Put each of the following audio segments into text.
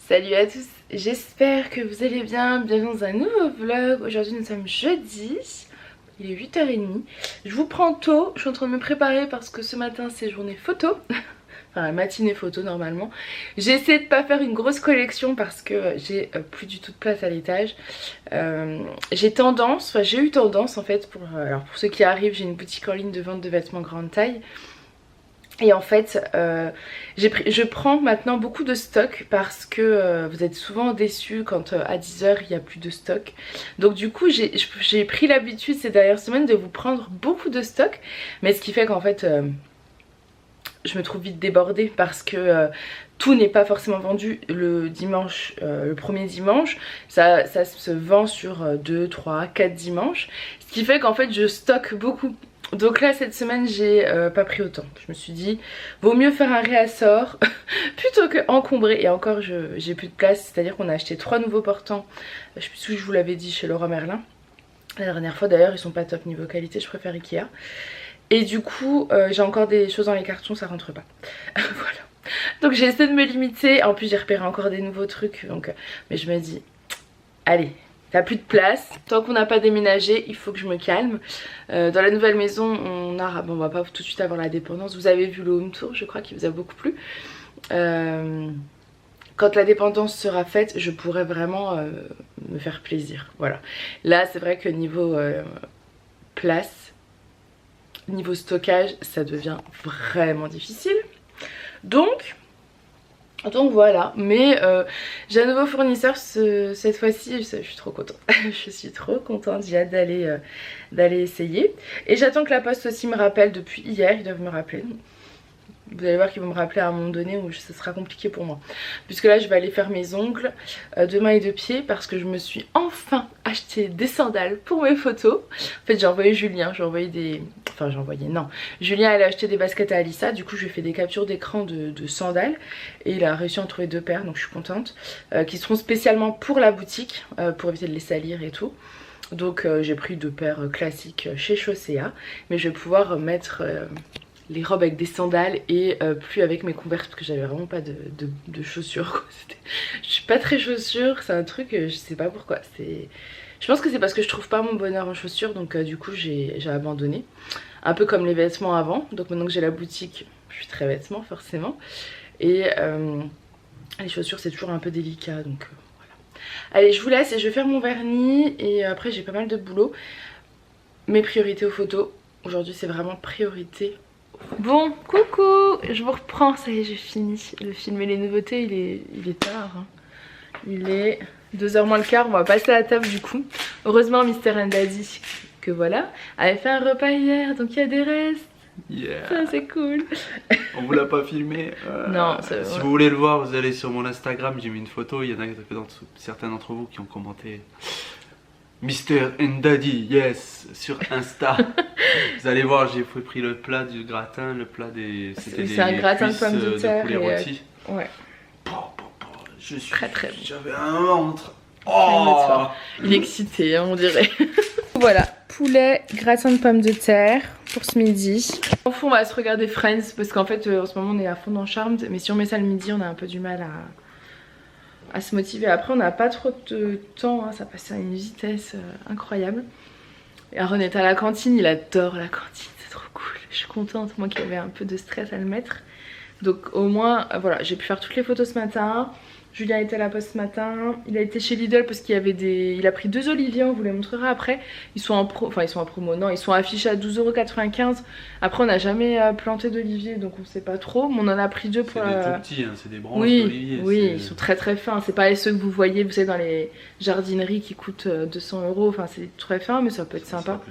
Salut à tous, j'espère que vous allez bien, bienvenue dans un nouveau vlog. Aujourd'hui nous sommes jeudi, il est 8h30. Je vous prends tôt, je suis en train de me préparer parce que ce matin c'est journée photo. Enfin la matinée photo normalement. J'ai essayé de pas faire une grosse collection parce que j'ai plus du tout de place à l'étage. J'ai eu tendance en fait, pour ceux qui arrivent, j'ai une boutique en ligne de vente de vêtements grande taille. Et en fait je prends maintenant beaucoup de stock parce que vous êtes souvent déçus quand à 10h il n'y a plus de stock. Donc du coup j'ai pris l'habitude ces dernières semaines de vous prendre beaucoup de stock. Mais ce qui fait qu'en fait je me trouve vite débordée parce que tout n'est pas forcément vendu le dimanche, le premier dimanche. Ça se vend sur 2, 3, 4 dimanches. Ce qui fait qu'en fait je stocke beaucoup. Donc là cette semaine j'ai pas pris autant. Je me suis dit vaut mieux faire un réassort plutôt que encombrer. Et encore j'ai plus de place, c'est à dire qu'on a acheté 3 nouveaux portants. Je sais plus si je vous l'avais dit, chez Leroy Merlin la dernière fois. D'ailleurs ils sont pas top niveau qualité, je préfère Ikea. Et du coup j'ai encore des choses dans les cartons, ça rentre pas. Voilà. Donc j'ai essayé de me limiter. En plus j'ai repéré encore des nouveaux trucs. Donc, mais je me dis allez, t'as plus de place, tant qu'on n'a pas déménagé il faut que je me calme. Dans la nouvelle maison on va pas tout de suite avoir la dépendance. Vous avez vu le home tour, je crois qu'il vous a beaucoup plu. Quand la dépendance sera faite je pourrai vraiment me faire plaisir. Voilà. Là c'est vrai que niveau place, niveau stockage ça devient vraiment difficile. Donc voilà, mais j'ai un nouveau fournisseur cette fois-ci, je suis trop contente. Je suis trop contente, j'ai hâte d'aller essayer. Et j'attends que la poste aussi me rappelle depuis hier, ils doivent me rappeler. Vous allez voir qu'ils vont me rappeler à un moment donné où ce sera compliqué pour moi. Puisque là je vais aller faire mes ongles de mains et de pieds parce que je me suis enfin acheté des sandales pour mes photos. En fait j'ai envoyé Julien, Julien allait acheter des baskets à Alissa, du coup je lui ai fait des captures d'écran de sandales. Et il a réussi à en trouver 2 paires, donc je suis contente. Qui seront spécialement pour la boutique, pour éviter de les salir et tout. Donc j'ai pris 2 paires classiques chez Chaussea. Mais je vais pouvoir mettre les robes avec des sandales et plus avec mes Converse parce que j'avais vraiment pas de chaussures quoi. Je suis pas très chaussures, c'est un truc je sais pas pourquoi. Je pense que c'est parce que je trouve pas mon bonheur en chaussures, donc du coup j'ai abandonné. Un peu comme les vêtements avant, donc maintenant que j'ai la boutique je suis très vêtements forcément. Et les chaussures c'est toujours un peu délicat, donc voilà. Allez je vous laisse et je vais faire mon vernis et après j'ai pas mal de boulot. Mes priorités aux photos, aujourd'hui c'est vraiment priorité. Bon, coucou, je vous reprends, ça y est j'ai fini de filmer les nouveautés, il est tard, hein. Il est 2h moins le quart, on va passer à la table du coup. Heureusement Mr. Daddy, que voilà, avait fait un repas hier, donc il y a des restes. Yeah. Ça c'est cool. On vous l'a pas filmé. Non, si vous voulez le voir, vous allez sur mon Instagram, j'ai mis une photo, il y en a certains d'entre vous qui ont commenté Mr. and Daddy, yes, sur Insta. Vous allez voir, j'ai pris le plat du gratin, le plat des... C'est un gratin de pommes de terre poulet rôti. Ouais. Je suis très bon. J'avais un ventre. Oh, il est excité, hein, on dirait. Voilà, poulet, gratin de pommes de terre pour ce midi. Au fond, on va se regarder Friends parce qu'en fait, en ce moment, on est à fond dans Charmed. Mais si on met ça le midi, on a un peu du mal à se motiver. Après on n'a pas trop de temps, hein, ça passe à une vitesse incroyable. Et Aaron est à la cantine, il adore la cantine, c'est trop cool. Je suis contente, moi qui avais un peu de stress à le mettre. Donc au moins voilà, j'ai pu faire toutes les photos ce matin. Julien était à la poste ce matin, il a été chez Lidl parce qu'il y avait il a pris 2 oliviers, on vous les montrera après. Ils sont en promo, non, ils sont affichés à 12,95 €. Après on n'a jamais planté d'olivier donc on sait pas trop, mais on en a pris 2 pour... C'est des tout petits, hein, c'est des branches d'olivier. Oui, ils sont très très fins, c'est pas ceux que vous voyez, vous savez, dans les jardineries qui coûtent 200 €, enfin c'est très fin mais ça peut être sympa.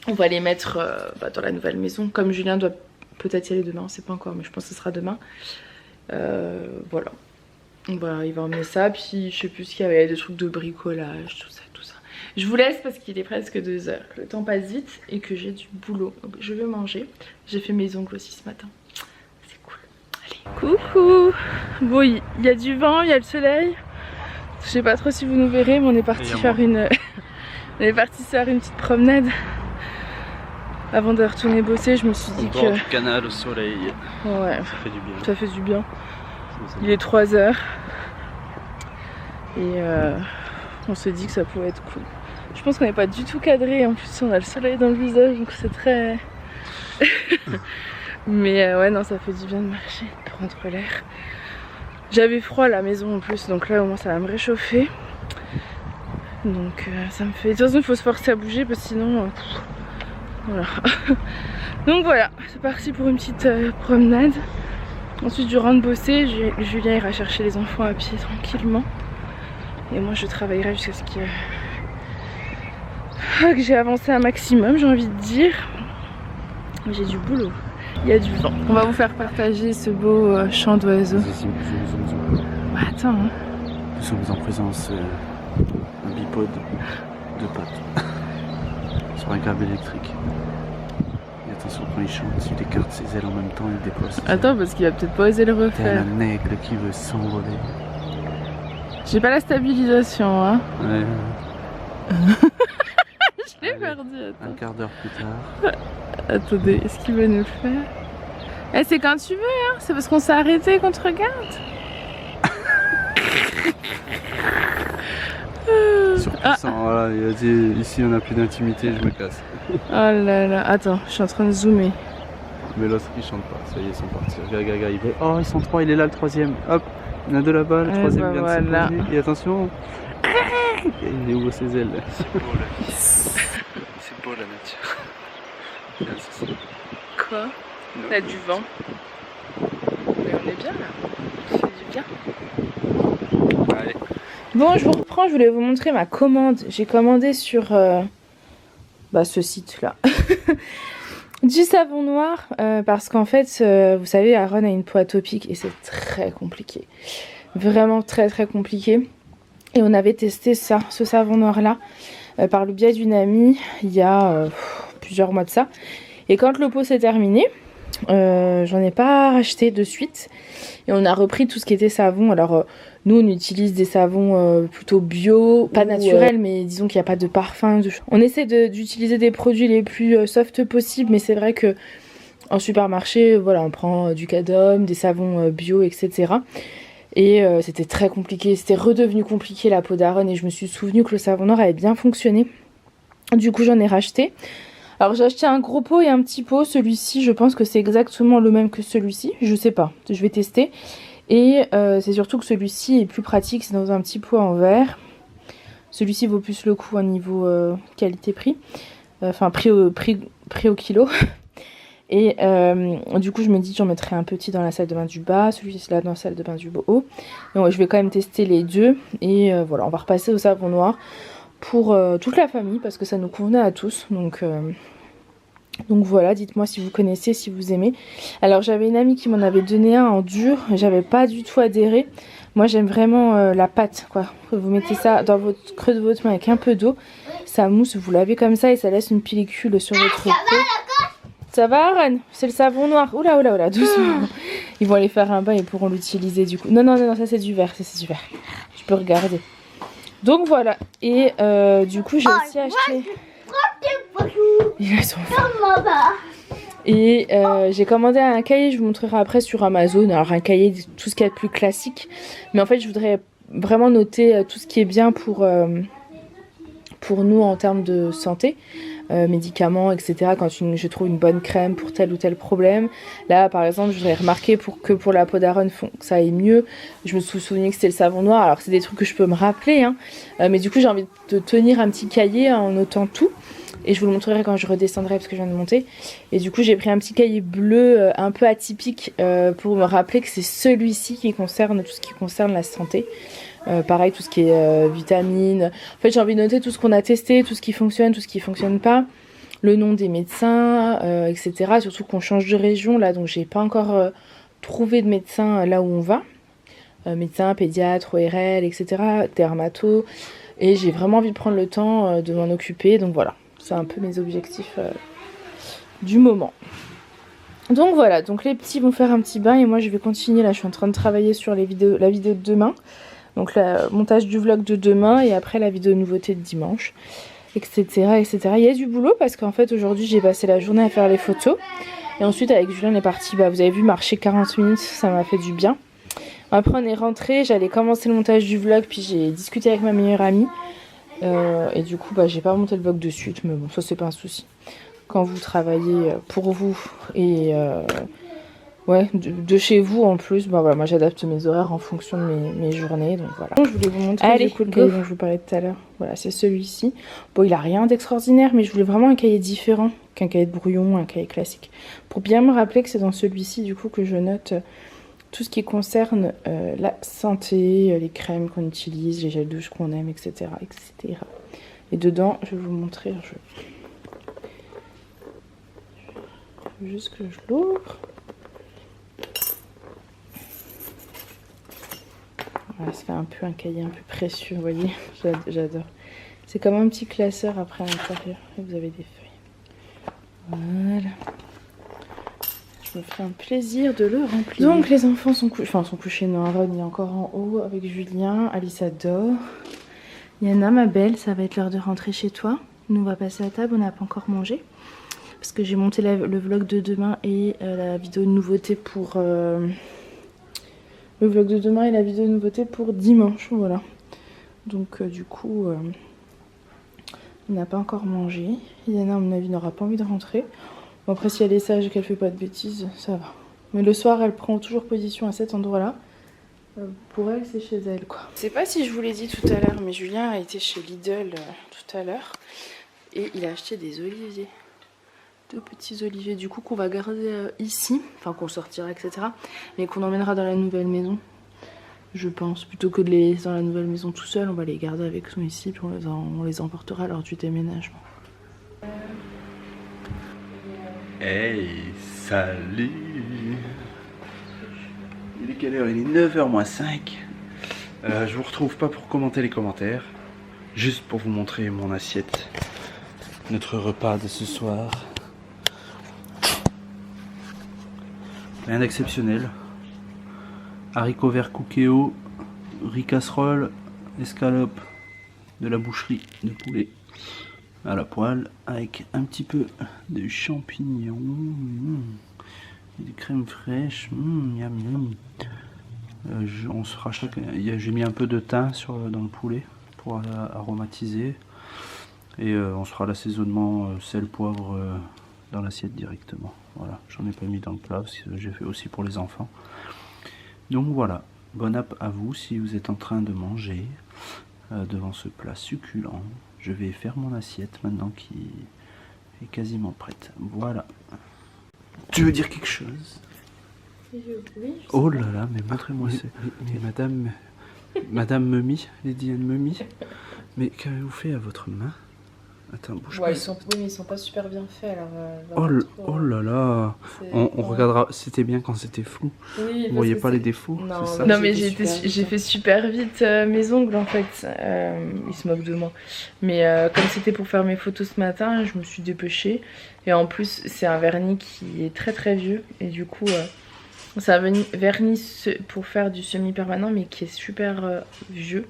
On va les mettre dans la nouvelle maison, comme Julien doit peut-être y aller demain, on sait pas encore mais je pense que ce sera demain. Voilà. Voilà, il va emmener ça, puis je sais plus ce qu'il y avait, des trucs de bricolage, tout ça. Je vous laisse parce qu'il est presque 2h, le temps passe vite et que j'ai du boulot. Donc je vais manger, j'ai fait mes ongles aussi ce matin, c'est cool. Allez, coucou. Bon, il y a du vent, il y a le soleil. Je sais pas trop si vous nous verrez, mais on est parti faire une... on est parti faire une petite promenade. Avant de retourner bosser, je me suis dit que... du canal au soleil. Ouais, ça fait du bien. Ça fait du bien. Il est 3h. Et on s'est dit que ça pouvait être cool. Je pense qu'on n'est pas du tout cadré, en plus on a le soleil dans le visage donc c'est très... Mais ouais non, ça fait du bien de marcher, de prendre l'air. J'avais froid à la maison en plus, donc là au moins ça va me réchauffer. Donc ça me fait... De toute façon il faut se forcer à bouger parce que sinon... voilà. Donc voilà, c'est parti pour une petite promenade. Ensuite je rentre bosser, Julien ira chercher les enfants à pied tranquillement. Et moi je travaillerai jusqu'à ce que j'ai avancé un maximum, j'ai envie de dire. J'ai du boulot, il y a du vent. On va vous faire partager ce beau chant d'oiseaux. Bah, attends hein. Nous sommes en présence d'un bipode de pattes sur un câble électrique. Et attention quand il chante, il écarte ses ailes en même temps, il déploie ses ailes. Attends parce qu'il va peut-être pas oser le Tel refaire. un aigle qui veut s'envoler. J'ai pas la stabilisation hein. Ouais. Je l'ai perdu, attends. Un quart d'heure plus tard. Attendez, est-ce qu'il va nous le faire? Eh c'est quand tu veux hein, c'est parce qu'on s'est arrêté qu'on te regarde. Surpuissant, voilà, il a dit ici on a plus d'intimité, je me casse. Oh là là, attends, je suis en train de zoomer. Mais l'autre il chante pas, ça y est, ils sont partis. Regarde, il va... Oh, ils sont trois, il est là le troisième. Hop, il y en a deux là-bas, le troisième vient de se poser. Et attention, il ouvre ses ailes. C'est beau la vie. C'est beau la nature. Regarde, c'est ça. Quoi? Il y a du vent. Mais on est bien là. Ça fait du bien. Allez. Bon, je vous reprends, je voulais vous montrer ma commande. J'ai commandé sur ce site-là. Du savon noir parce qu'en fait, vous savez, Aaron a une peau atopique et c'est très compliqué. Vraiment très très compliqué. Et on avait testé ça, ce savon noir-là, par le biais d'une amie il y a plusieurs mois de ça. Et quand le pot s'est terminé, j'en ai pas racheté de suite. Et on a repris tout ce qui était savon. Alors nous on utilise des savons plutôt bio, pas naturels mais disons qu'il n'y a pas de parfum. On essaie d'utiliser des produits les plus soft possibles, mais c'est vrai que en supermarché, voilà, on prend du Cadom, des savons bio, etc. Et c'était très compliqué, c'était redevenu compliqué la peau d'Aaron et je me suis souvenu que le savon noir avait bien fonctionné. Du coup j'en ai racheté. Alors j'ai acheté un gros pot et un petit pot, celui-ci je pense que c'est exactement le même que celui-ci, je sais pas, je vais tester. Et c'est surtout que celui-ci est plus pratique, c'est dans un petit pot en verre. Celui-ci vaut plus le coup au niveau qualité-prix, enfin prix au kilo. Et du coup je me dis j'en mettrai un petit dans la salle de bain du bas, celui-ci là dans la salle de bain du haut. Donc je vais quand même tester les deux et voilà, on va repasser au savon noir pour toute la famille parce que ça nous convenait à tous. Donc voilà, dites-moi si vous connaissez, si vous aimez. Alors j'avais une amie qui m'en avait donné un en dur, j'avais pas du tout adhéré. Moi j'aime vraiment la pâte quoi. Vous mettez ça dans votre creux de votre main avec un peu d'eau, ça mousse, vous lavez comme ça et ça laisse une pellicule sur votre peau. Ça va Aaron? C'est le savon noir. Oula oula oula, doucement. Ils vont aller faire un bain et pourront l'utiliser du coup. Non non non, ça c'est du verre, c'est du verre. Je peux regarder. Donc voilà. Et du coup j'ai aussi acheté... Ils sont et j'ai commandé un cahier, je vous montrerai après sur Amazon. Alors un cahier, tout ce qu'il y a de plus classique. Mais en fait je voudrais vraiment noter tout ce qui est bien pour nous en termes de santé. Médicaments, etc. Quand je trouve une bonne crème pour tel ou tel problème. Là, par exemple, je voudrais remarquer pour la peau d'Aaron, que ça aille mieux. Je me suis souvenu que c'était le savon noir. Alors, c'est des trucs que je peux me rappeler. Hein. Mais du coup, j'ai envie de tenir un petit cahier en notant tout. Et je vous le montrerai quand je redescendrai parce que je viens de monter. Et du coup, j'ai pris un petit cahier bleu un peu atypique pour me rappeler que c'est celui-ci qui concerne tout ce qui concerne la santé. Pareil, tout ce qui est vitamines. En fait, j'ai envie de noter tout ce qu'on a testé, tout ce qui fonctionne, tout ce qui fonctionne pas. Le nom des médecins, etc. Surtout qu'on change de région là, donc j'ai pas encore trouvé de médecin là où on va. Médecin, pédiatre, ORL, etc. Dermato. Et j'ai vraiment envie de prendre le temps de m'en occuper. Donc voilà, c'est un peu mes objectifs du moment. Donc voilà, donc les petits vont faire un petit bain et moi je vais continuer. Là, je suis en train de travailler sur la vidéo de demain. Donc le montage du vlog de demain et après la vidéo nouveauté de dimanche, etc. etc. Il y a du boulot parce qu'en fait aujourd'hui j'ai passé la journée à faire les photos. Et ensuite avec Julien on est parti, vous avez vu, marcher 40 minutes, ça m'a fait du bien. Après on est rentré, j'allais commencer le montage du vlog, puis j'ai discuté avec ma meilleure amie. Et du coup j'ai pas monté le vlog de suite, mais bon ça c'est pas un souci. Quand vous travaillez pour vous et ouais, de chez vous en plus, bah voilà, moi j'adapte mes horaires en fonction de mes journées, donc voilà. Je voulais vous montrer du coup le cahier dont je vous parlais tout à l'heure. Voilà, c'est celui-ci. Bon, il a rien d'extraordinaire, mais je voulais vraiment un cahier différent qu'un cahier de brouillon, un cahier classique. Pour bien me rappeler que c'est dans celui-ci du coup que je note tout ce qui concerne la santé, les crèmes qu'on utilise, les gels douche qu'on aime, etc., etc. Et dedans, je vais vous montrer, je veux juste que je l'ouvre. Voilà, ça fait un peu un cahier un peu précieux, vous voyez, j'adore. C'est comme un petit classeur après à l'intérieur, et vous avez des feuilles. Voilà. Je me ferai un plaisir de le remplir. Donc les enfants sont couchés, non, Aaron est encore en haut avec Julien, Alice dort. Yana, ma belle, ça va être l'heure de rentrer chez toi. Nous on va passer à table, on n'a pas encore mangé. Parce que j'ai monté le vlog de demain et la vidéo de nouveauté pour... Le vlog de demain et la vidéo de nouveauté pour dimanche, voilà. Donc du coup, on n'a pas encore mangé. Yana, à mon avis, n'aura pas envie de rentrer. Bon, après, si elle est sage et qu'elle fait pas de bêtises, ça va. Mais le soir, elle prend toujours position à cet endroit-là. Pour elle, c'est chez elle, quoi. Je sais pas si je vous l'ai dit tout à l'heure, mais Julien a été chez Lidl tout à l'heure. Et il a acheté des oliviers. 2 petits oliviers du coup qu'on va garder ici, enfin qu'on sortira etc, mais qu'on emmènera dans la nouvelle maison, je pense, plutôt que de les laisser dans la nouvelle maison tout seul, on va les garder avec nous ici puis on les emportera lors du déménagement. Hey, salut. Il est quelle heure? Il est 9h moins 5. Je vous retrouve pas pour commenter les commentaires, juste pour vous montrer mon assiette, notre repas de ce soir. Rien d'exceptionnel. Haricots verts cookéo, riz casserole, escalope, de la boucherie de poulet à la poêle avec un petit peu de champignons, et des crèmes fraîches, miam miam. On se fera j'ai mis un peu de thym dans le poulet pour aromatiser et on se fera l'assaisonnement sel poivre dans l'assiette directement. Voilà, j'en ai pas mis dans le plat parce que j'ai fait aussi pour les enfants. Donc voilà, bon app à vous si vous êtes en train de manger devant ce plat succulent. Je vais faire mon assiette maintenant qui est quasiment prête. Voilà. Tu veux dire quelque chose? Oui, oh là là, mais montrez-moi ça. Mais Madame Memi, Lady Anne Memi, mais qu'avez-vous fait à votre main? Attends, bouge pas. Ils sont pas super bien faits alors. Oh là là, on regardera, c'était bien quand c'était flou. Oui, vous voyez pas les défauts? Non, ça non mais j'ai fait super vite mes ongles en fait. Ils se moquent de moi. Mais comme c'était pour faire mes photos ce matin, je me suis dépêchée. Et en plus, c'est un vernis qui est très très vieux. Et du coup, c'est un vernis pour faire du semi-permanent, mais qui est super vieux.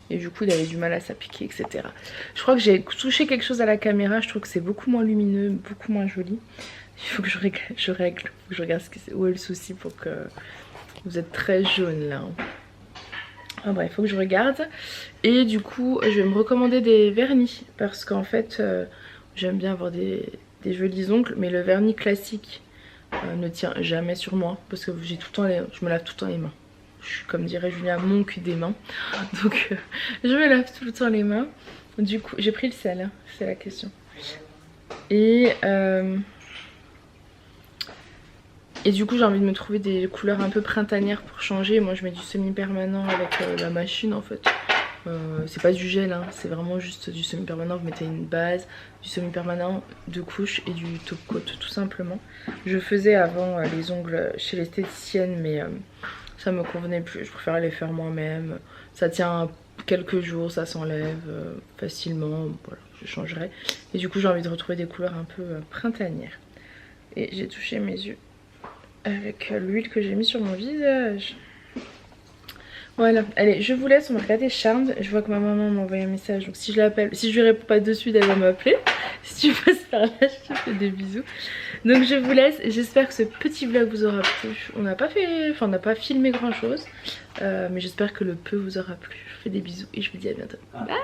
Et du coup il avait du mal à s'appliquer, etc. Je crois que j'ai touché quelque chose à la caméra. Je trouve que c'est beaucoup moins lumineux, beaucoup moins joli. Il faut que je règle, faut que je regarde où est le souci pour que... Vous êtes très jaune là. Enfin bref, il faut que je regarde. Et du coup je vais me recommander des vernis. Parce qu'en fait j'aime bien avoir des jolis ongles. Mais le vernis classique ne tient jamais sur moi. Parce que j'ai tout le temps je me lave tout le temps les mains. Je suis, comme dirait Julien, mon cul des mains. Donc je me lave tout le temps les mains. Du coup, j'ai pris le sel, hein, c'est la question. Et du coup, j'ai envie de me trouver des couleurs un peu printanières pour changer. Moi, je mets du semi-permanent avec la machine en fait. C'est pas du gel, hein, c'est vraiment juste du semi-permanent. Vous mettez une base, du semi-permanent, 2 couches et du top coat tout simplement. Je faisais avant les ongles chez l'esthéticienne, mais... ça me convenait plus, je préfère les faire moi-même. Ça tient quelques jours, ça s'enlève facilement. Voilà, je changerai. Et du coup, j'ai envie de retrouver des couleurs un peu printanières. Et j'ai touché mes yeux avec l'huile que j'ai mis sur mon visage. Voilà, allez, je vous laisse, on va regarder Charmed. Je vois que ma maman m'a envoyé un message, donc si je l'appelle, si je lui réponds pas de suite, elle va m'appeler. Si tu passes par là, je te fais des bisous. Donc je vous laisse, j'espère que ce petit vlog vous aura plu. On n'a pas fait, enfin on n'a pas filmé grand chose, mais j'espère que le peu vous aura plu. Je vous fais des bisous et je vous dis à bientôt. Bye.